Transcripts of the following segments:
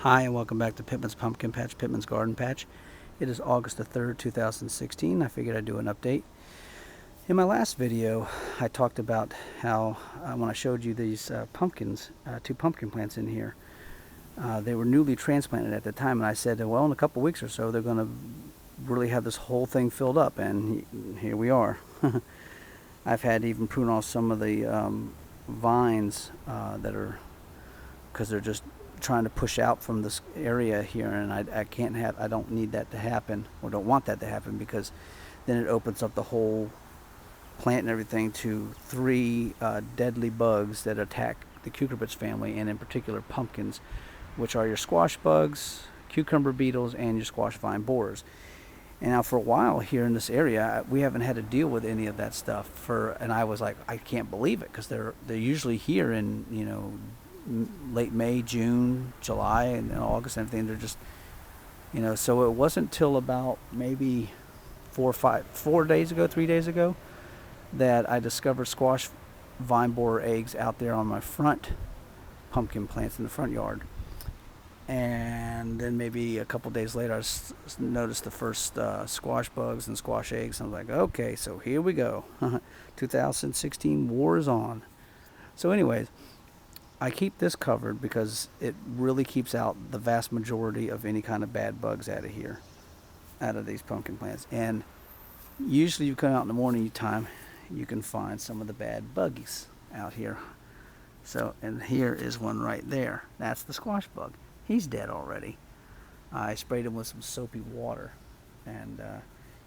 Hi, and welcome back to Pittman's Pumpkin Patch, Pittman's Garden Patch. It is August the 3rd, 2016. I figured I'd do an update. In my last video, I talked about how when I showed you these pumpkins, two pumpkin plants in here, they were newly transplanted at the time, and I said, well, in a couple weeks or so, they're going to really have this whole thing filled up, and here we are. I've had to even prune off some of the vines that are, because they're just trying to push out from this area here, and I don't need that to happen, or don't want that to happen, because then it opens up the whole plant and everything to three deadly bugs that attack the cucurbits family, and in particular pumpkins, which are your squash bugs, cucumber beetles, and your squash vine borers. And now for a while here in this area, we haven't had to deal with any of that stuff. And I was like, I can't believe it, because they're usually here in late May, June, July, and August and everything. They're just, so it wasn't till about maybe 3 days ago, that I discovered squash vine borer eggs out there on my front pumpkin plants in the front yard. And then maybe a couple days later, I noticed the first squash bugs and squash eggs. I was like, okay, so here we go. 2016 war is on. So anyways, I keep this covered because it really keeps out the vast majority of any kind of bad bugs out of here, out of these pumpkin plants. And usually you come out in the morning time, you can find some of the bad buggies out here. So, and here is one right there. That's the squash bug. He's dead already. I sprayed him with some soapy water, and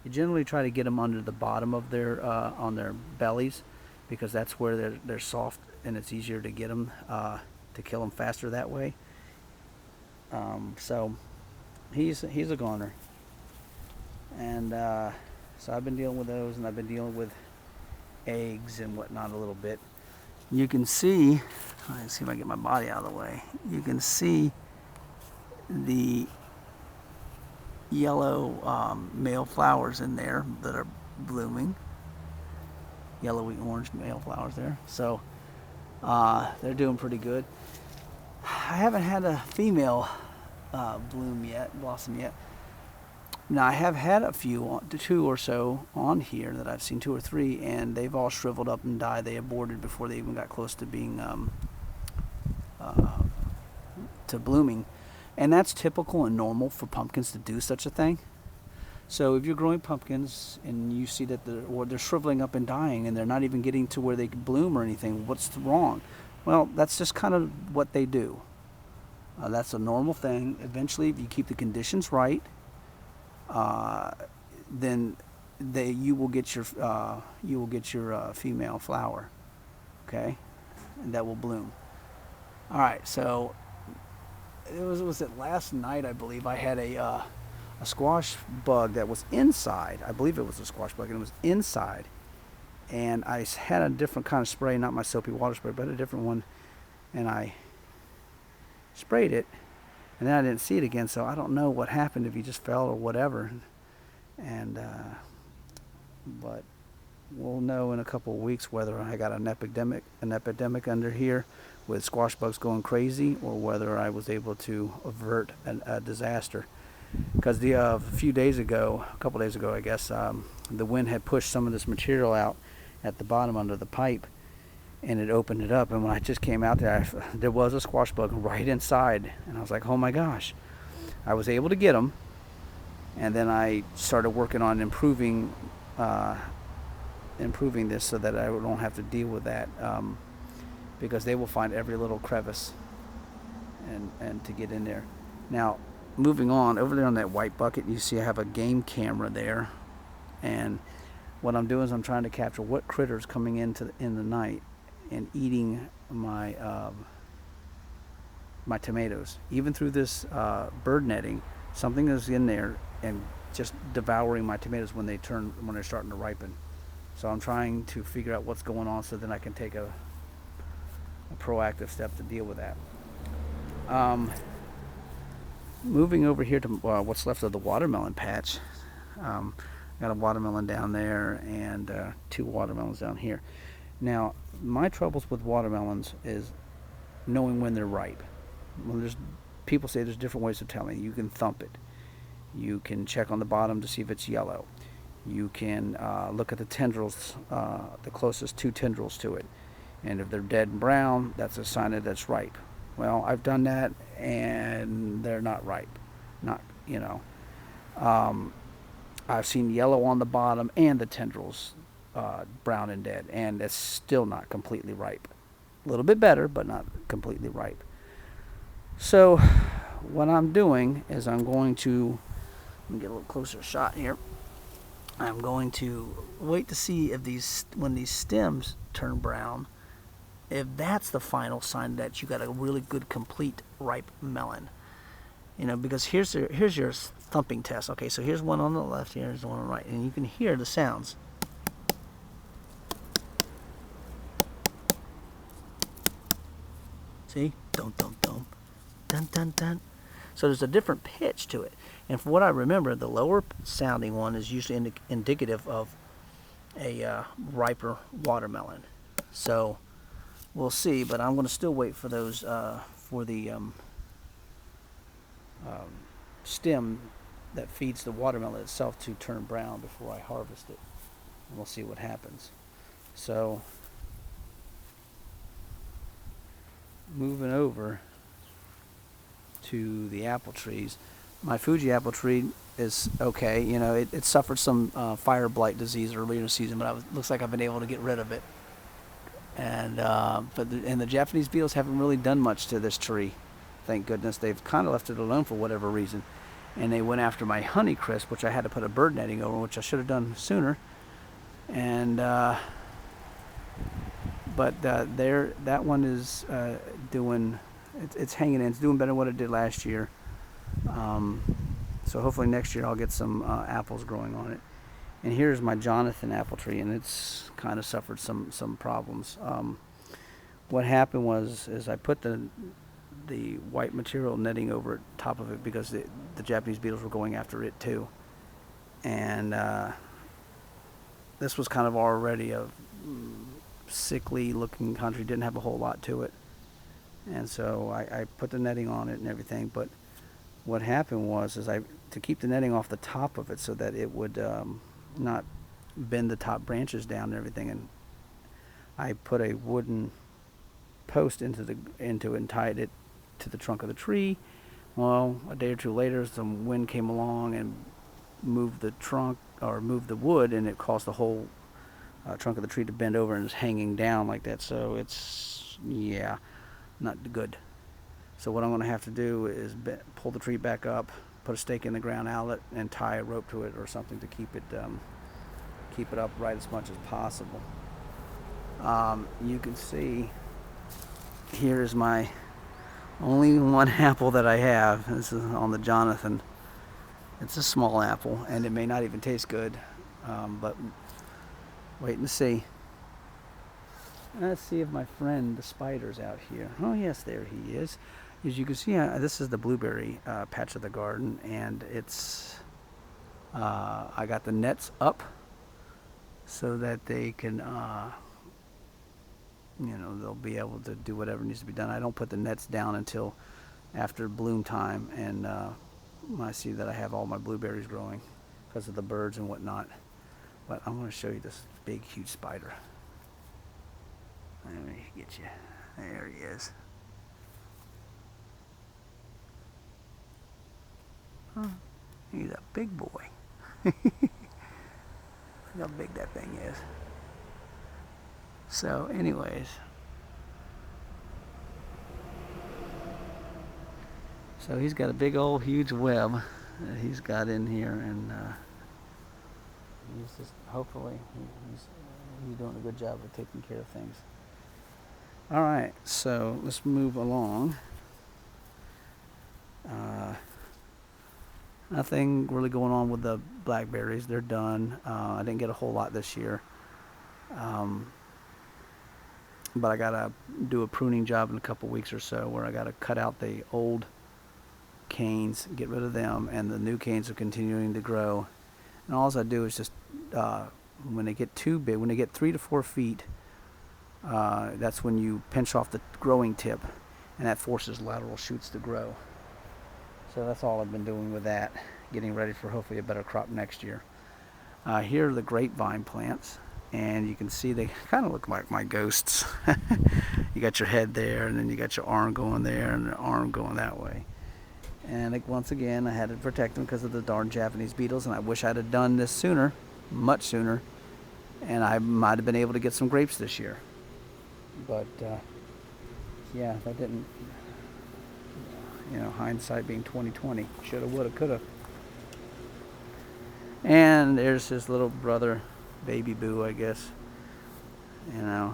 you generally try to get them under the bottom of their on their bellies, because that's where they're soft, and it's easier to get them to kill them faster that way. So he's a goner, and so I've been dealing with those, and I've been dealing with eggs and whatnot a little bit. You can see, let's see if I can get my body out of the way. You can see the yellow male flowers in there that are blooming. Yellowy orange male flowers there. So they're doing pretty good. I haven't had a female blossom yet. Now I have had a few, two or so on here that I've seen, 2 or 3, and they've all shriveled up and died. They aborted before they even got close to being to blooming. And that's typical and normal for pumpkins to do such a thing. So if you're growing pumpkins and you see that they're shriveling up and dying, and they're not even getting to where they can bloom or anything, what's wrong? Well, that's just kind of what they do. That's a normal thing. Eventually, if you keep the conditions right, then you will get your female flower, okay, and that will bloom. All right, so was it last night, I believe, I had a squash bug that was inside. I believe it was a squash bug, and it was inside. And I had a different kind of spray, not my soapy water spray, but a different one. And I sprayed it, and then I didn't see it again. So I don't know what happened, if he just fell or whatever. And but we'll know in a couple of weeks whether I got an epidemic under here with squash bugs going crazy, or whether I was able to avert a disaster. Because a couple days ago, I guess, the wind had pushed some of this material out at the bottom under the pipe, and it opened it up. And when I just came out there, there was a squash bug right inside, and I was like, oh my gosh. I was able to get them, and then I started working on improving this so that I don't have to deal with that, because they will find every little crevice and to get in there. Now, moving on, over there on that white bucket, you see I have a game camera there, and what I'm doing is I'm trying to capture what critters coming in the night and eating my my tomatoes. Even through this bird netting, something is in there and just devouring my tomatoes when they're starting to ripen. So I'm trying to figure out what's going on, so then I can take a proactive step to deal with that. Moving over here to what's left of the watermelon patch. Got a watermelon down there, and 2 watermelons down here. Now, my troubles with watermelons is knowing when they're ripe. Well, there's people say there's different ways of telling. You can thump it. You can check on the bottom to see if it's yellow. You can look at the tendrils, the closest two tendrils to it. And if they're dead and brown, that's a sign that it's ripe. Well, I've done that, and they're not ripe. Not, you know. I've seen yellow on the bottom and the tendrils brown and dead, and it's still not completely ripe. A little bit better, but not completely ripe. So what I'm doing is I'm going to, let me get a little closer shot here. I'm going to wait to see if when these stems turn brown, if that's the final sign that you got a really good, complete, ripe melon. You know, because here's your thumping test. Okay, so here's one on the left, here's the one on the right, and you can hear the sounds. See? Dum, dum, dum. Dun, dun, dun. So there's a different pitch to it. And from what I remember, the lower sounding one is usually indicative of a riper watermelon. So we'll see, but I'm going to still wait for those, for the stem that feeds the watermelon itself to turn brown before I harvest it. And we'll see what happens. So moving over to the apple trees. My Fuji apple tree is okay. You know, it suffered some fire blight disease earlier in the season, but it looks like I've been able to get rid of it. And the Japanese beetles haven't really done much to this tree. Thank goodness. They've kind of left it alone for whatever reason. And they went after my Honeycrisp, which I had to put a bird netting over, which I should have done sooner. And that one is doing, it's hanging in. It's doing better than what it did last year. So hopefully next year I'll get some apples growing on it. And here's my Jonathan apple tree, and it's kind of suffered some problems. What happened is I put the white material netting over top of it because the Japanese beetles were going after it too. And this was kind of already a sickly looking country, didn't have a whole lot to it. And so I put the netting on it and everything, but what happened was to keep the netting off the top of it so that it would not bend the top branches down and everything, and I put a wooden post into it and tied it to the trunk of the tree. Well, a day or two later, some wind came along and moved the trunk, or moved the wood, and it caused the whole trunk of the tree to bend over and is hanging down like that. So it's, yeah, not good. So what I'm going to have to do is pull the tree back up, put a stake in the ground outlet, and tie a rope to it or something to keep it upright as much as possible. You can see here is my only one apple that I have. This is on the Jonathan. It's a small apple, and it may not even taste good, but wait and see. Let's see if my friend the spider's out here. Oh yes, there he is. As you can see, this is the blueberry patch of the garden, and it's I got the nets up so that they can they'll be able to do whatever needs to be done. I don't put the nets down until after bloom time, and I see that I have all my blueberries growing because of the birds and whatnot. But I'm going to show you this big, huge spider. Let me get you. There he is. Huh. He's a big boy. Look how big that thing is. So anyways, so he's got a big old huge web that he's got in here, and he's just, hopefully he's doing a good job of taking care of things. All right, so let's move along. Nothing really going on with the blackberries. They're done. I didn't get a whole lot this year. But I gotta do a pruning job in a couple weeks or so, where I gotta cut out the old canes, get rid of them, and the new canes are continuing to grow. And all I do is just when they get too big, when they get 3 to 4 feet, that's when you pinch off the growing tip, and that forces lateral shoots to grow. So that's all I've been doing with that, getting ready for hopefully a better crop next year. Here are the grapevine plants, and you can see they kind of look like my ghosts. You got your head there, and then you got your arm going there, and the arm going that way. And like, once again, I had to protect them because of the darn Japanese beetles, and I wish I'd have done this sooner, much sooner, and I might have been able to get some grapes this year. But yeah, that didn't, hindsight being 20/20. Shoulda, woulda, coulda. And there's his little brother, Baby Boo, I guess. Yeah.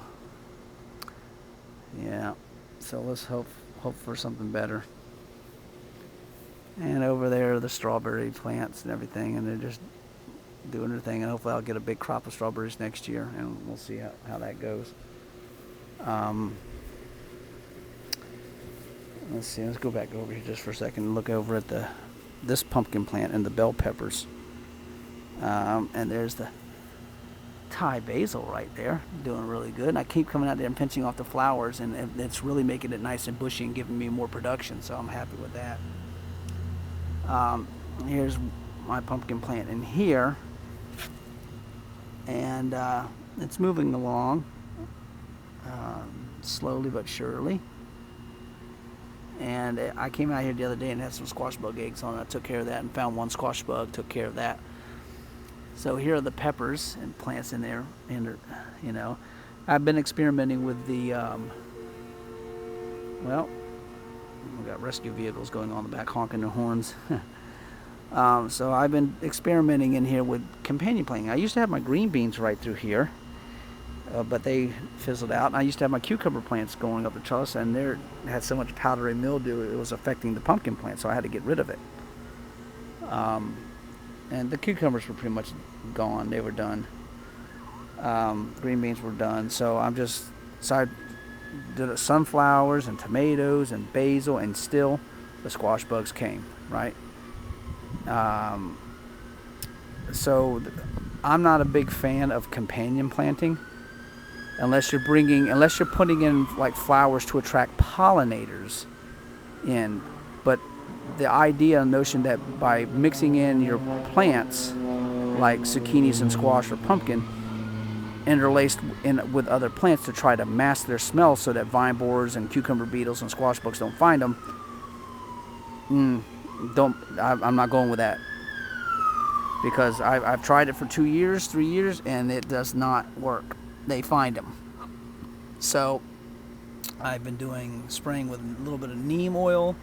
So let's hope for something better. And over there are the strawberry plants and everything, and they're just doing their thing. And hopefully I'll get a big crop of strawberries next year, and we'll see how that goes. Let's see. Let's go back over here just for a second and look over at this pumpkin plant and the bell peppers. And there's the Thai basil right there, doing really good. And I keep coming out there and pinching off the flowers, and it's really making it nice and bushy and giving me more production, so I'm happy with that. Here's my pumpkin plant in here, and it's moving along slowly but surely. And I came out here the other day and had some squash bug eggs on it. I took care of that and found one squash bug, took care of that. So here are the peppers and plants in there, and I've been experimenting with the well, we've got rescue vehicles going on in the back honking their horns. So I've been experimenting in here with companion planting. I used to have my green beans right through here, but they fizzled out. And I used to have my cucumber plants going up the trellis, and they had so much powdery mildew it was affecting the pumpkin plant, so I had to get rid of it. And the cucumbers were pretty much gone. They were done. Green beans were done. So I did sunflowers and tomatoes and basil, and still the squash bugs came, right? So I'm not a big fan of companion planting unless you're putting in like flowers to attract pollinators in. But the idea, notion that by mixing in your plants like zucchinis and squash or pumpkin interlaced with other plants to try to mask their smell so that vine borers and cucumber beetles and squash bugs don't find them, I'm not going with that, because I've tried it for 2 years, 3 years, and it does not work. They find them. So I've been spraying with a little bit of neem oil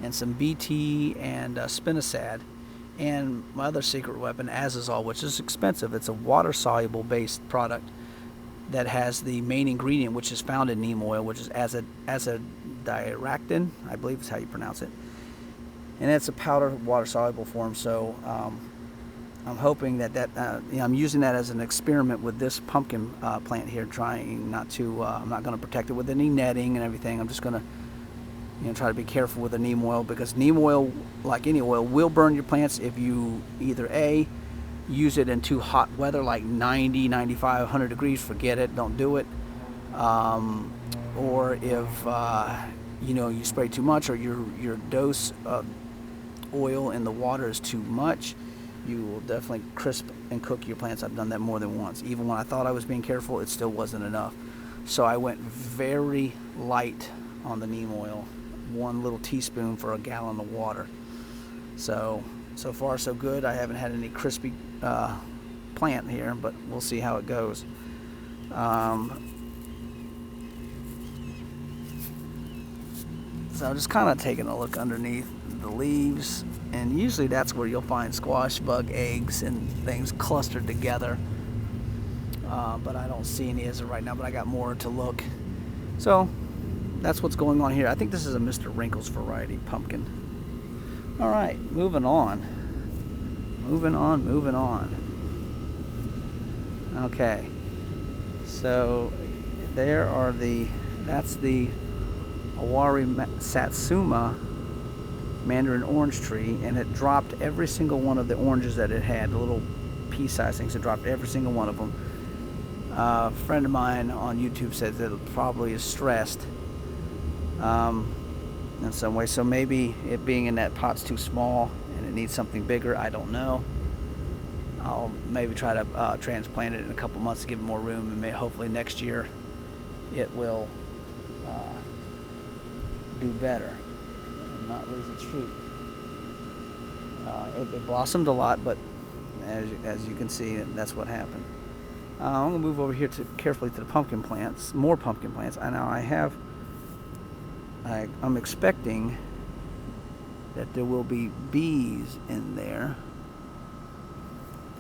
and some BT and spinosad, and my other secret weapon, azazole, which is expensive. It's a water-soluble based product that has the main ingredient, which is found in neem oil, which is azadirachtin, I believe is how you pronounce it. And it's a powder water-soluble form, so I'm hoping that I'm using that as an experiment with this pumpkin plant here, trying not to, I'm not going to protect it with any netting and everything. I'm just going to try to be careful with the neem oil, because neem oil, like any oil, will burn your plants if you either A, use it in too hot weather, like 90, 95, 100 degrees, forget it, don't do it. Or if you spray too much, or your dose of oil in the water is too much, you will definitely crisp and cook your plants. I've done that more than once. Even when I thought I was being careful, it still wasn't enough. So I went very light on the neem oil, 1 little teaspoon for a gallon of water. So far so good. I haven't had any crispy plant here, but we'll see how it goes. So I'm just kind of taking a look underneath the leaves, and usually that's where you'll find squash bug eggs and things clustered together, but I don't see any as of right now, but I got more to look. So that's what's going on here. I think this is a Mr. Wrinkles variety pumpkin. All right, moving on. Okay, so that's the Awari Satsuma mandarin orange tree, and it dropped every single one of the oranges that it had, the little pea-sized things. It dropped every single one of them. A friend of mine on YouTube said that it probably is stressed. in some way. So maybe it being in that pot's too small and it needs something bigger. I don't know. I'll maybe try to transplant it in a couple months to give it more room, and hopefully next year it will do better and not lose its fruit. It blossomed a lot, but as you can see, that's what happened. I'm going to move over here carefully to the pumpkin plants, more pumpkin plants. I know I'm expecting that there will be bees in there,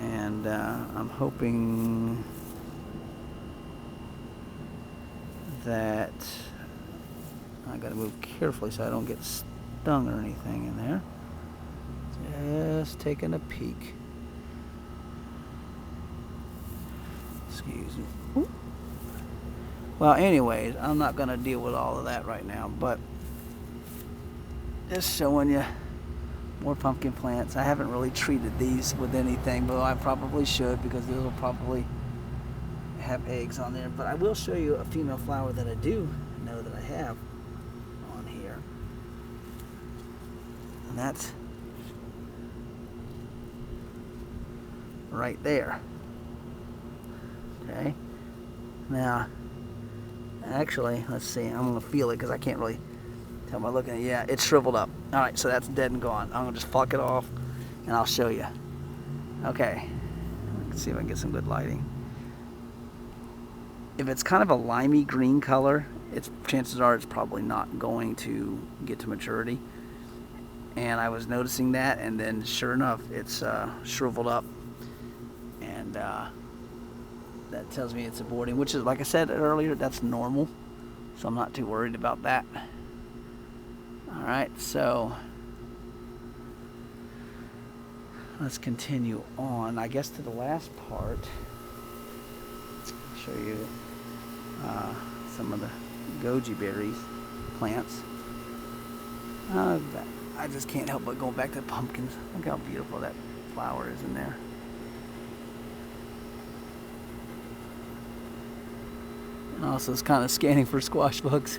and I'm hoping that I got to move carefully so I don't get stung or anything in there. Just taking a peek. Excuse me. Ooh. Well, anyways, I'm not going to deal with all of that right now, but just showing you more pumpkin plants. I haven't really treated these with anything, but I probably should, because these will probably have eggs on there. But I will show you a female flower that I do know that I have on here, and that's right there. Okay, now actually, let's see, I'm going to feel it because I can't really tell by looking at it. Yeah, it's shriveled up. Alright, so that's dead and gone. I'm going to just pluck it off and I'll show you. Okay, let's see if I can get some good lighting. If it's kind of a limey green color, chances are it's probably not going to get to maturity. And I was noticing that, and then sure enough, it's shriveled up, and that tells me it's aborting, which is, like I said earlier, that's normal, so I'm not too worried about that. Alright, so let's continue on, I guess, to the last part. Show you some of the goji berries plants. I just can't help but go back to pumpkins. Look how beautiful that flower is in there. And also it's kind of scanning for squash bugs.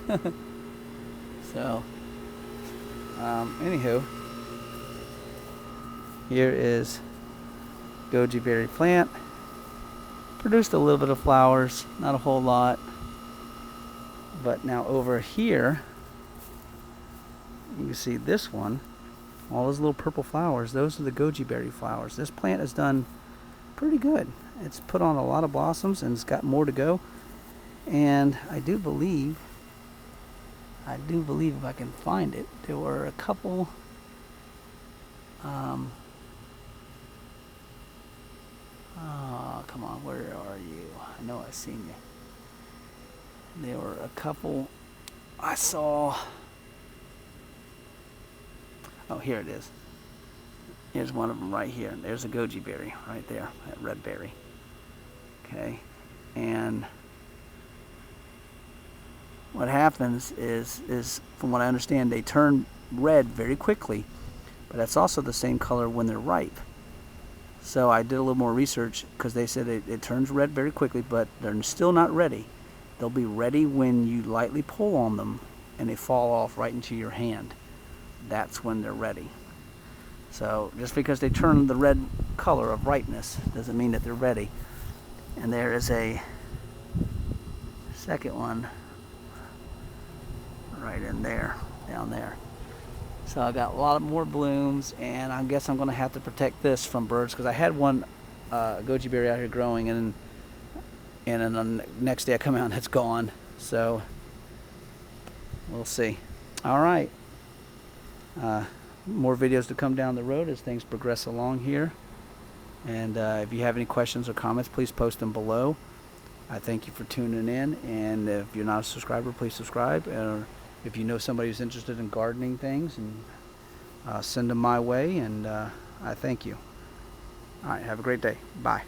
So, anywho, here is goji berry plant. Produced a little bit of flowers, not a whole lot. But now over here, you can see this one, all those little purple flowers, those are the goji berry flowers. This plant has done pretty good. It's put on a lot of blossoms and it's got more to go. And I do believe if I can find it, there were a couple oh, come on, where are you? I know I've seen you. There were a couple I saw. Oh, here it is. Here's one of them right here. There's a goji berry right there, that red berry. Okay, and what happens is, from what I understand, they turn red very quickly, but that's also the same color when they're ripe. So I did a little more research, because they said it turns red very quickly, but they're still not ready. They'll be ready when you lightly pull on them and they fall off right into your hand. That's when they're ready. So just because they turn the red color of ripeness doesn't mean that they're ready. And there is a second one right in there, down there. So I got a lot of more blooms, and I guess I'm going to have to protect this from birds, because I had one goji berry out here growing, and then the next day I come out and it's gone. So we'll see. All right. More videos to come down the road as things progress along here. And if you have any questions or comments, please post them below. I thank you for tuning in, and if you're not a subscriber, please subscribe. Or if you know somebody who's interested in gardening things, and send them my way, and I thank you. All right, have a great day. Bye.